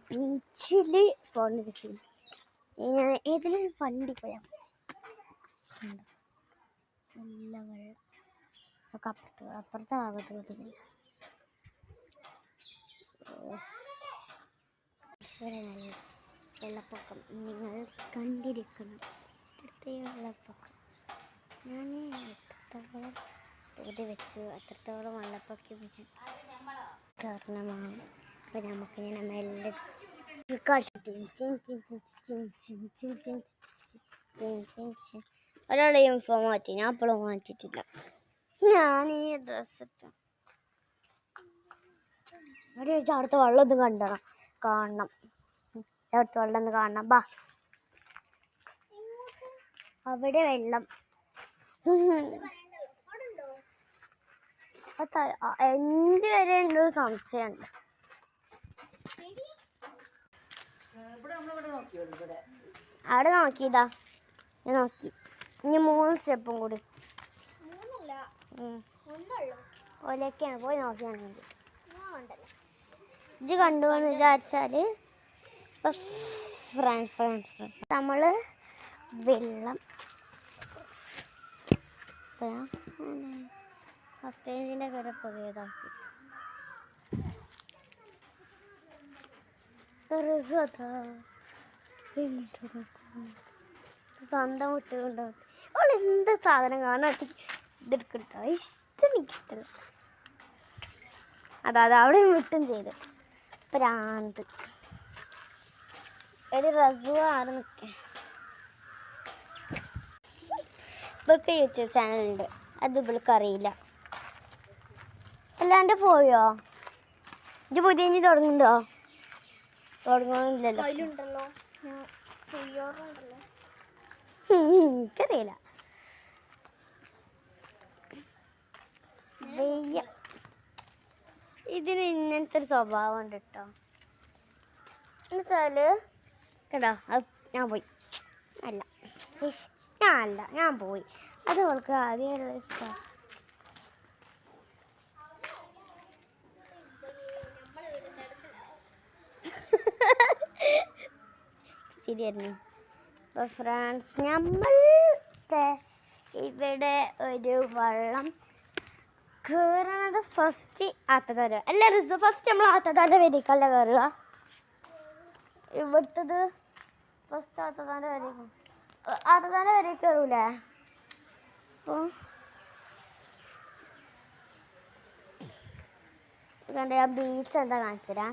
ബീച്ചിൽ പോകുന്നൊരു ഫീൽ. ഞാൻ ഏതെങ്കിലും വണ്ടി പോയാൽ നല്ല വെള്ളം ഒക്കെ അപ്പുറത്തെ ഭാഗത്ത് നല്ല വെള്ളപ്പൊക്കം നിങ്ങൾ കണ്ടിരിക്കണം. വെള്ളപ്പൊക്കം ഞാൻ എത്രത്തോളം എഴുതി വെച്ചു അത്രത്തോളം വെള്ളപ്പൊക്കം കാരണമാണ്. അപ്പോൾ നമുക്കിങ്ങനെ മെല്ലെ ഒരാളെ യൂണിഫോം മാറ്റി. ഞാൻ അപ്പോഴും മാറ്റിയിട്ടില്ല. ഞാൻ ഈ ഡ്രസ്സ് ഇട്ട അവിടെ വെച്ചാൽ അവിടുത്തെ വെള്ളം ഒന്ന് കാണണം. അവിടുത്തെ വെള്ളം ഒന്ന് കാണണം. ബാ, അവിടെ വെള്ളം എന്ത് വരെ ഉണ്ടോ സംശയമുണ്ട്. അവിടെ നോക്കിയതാ, ഞാൻ നോക്കി. ഇനി 3 സ്റ്റെപ്പും കൂടി. ഓലൊക്കെയാണ് പോയി നോക്കിയാണെങ്കിൽ ഇജ്ജ് കണ്ടുവെന്ന് വിചാരിച്ചാൽ ഫ്രണ്ട്സ് നമ്മൾ വെള്ളം സ്റ്റേജിൻ്റെ പേരെ പുതിയതാക്കി സ്വന്തം വിട്ടുകൊണ്ടാവും. അവൾ എന്ത് സാധനം കാണാട്ടി ഇതെടുക്കട്ടോ. എനിക്കിഷ്ടമല്ല. അതാ അവിടെ വിട്ടും ചെയ്ത് പ്രാന്ത്. ഒരു റസുവ ആറ് നിൽക്കേ. ഇവൾക്ക് യൂട്യൂബ് ചാനലുണ്ട്, അത് ഇവൾക്ക് അറിയില്ല. അല്ലാണ്ട് പോയോ? ഇത് പുതിയ തുടങ്ങുന്നുണ്ടോ? തുടങ്ങുന്നില്ലല്ലോ. എനിക്കറിയില്ല. വെയ്യ, ഇതിന് ഇങ്ങനത്തെ ഒരു സ്വഭാവം ഉണ്ട് കേട്ടോ. എന്നുവെച്ചാൽ കേട്ടോ, ഞാൻ പോയി ഞാൻ പോയി. അത് അവൾക്ക് ആദ്യമുള്ള ഇഷ്ടം. ശരിയായിരുന്നു. അപ്പോൾ ഫ്രണ്ട്സ്, നമ്മളുടെ ഇവിടെ ഒരു വെള്ളം കയറണത് ഫസ്റ്റ് ആത്തതാര അല്ല റിസു. ഫസ്റ്റ് നമ്മൾ ആത്തതാൻ്റെ വരിക്കല്ല കയറുക. ഇവിടുത്തത് ഫസ്റ്റ് ആത്തതാൻ്റെ വരി കയറൂലേ? അപ്പോൾ ഞാൻ ബീച്ച് എന്താ കാണിച്ചുതരാം.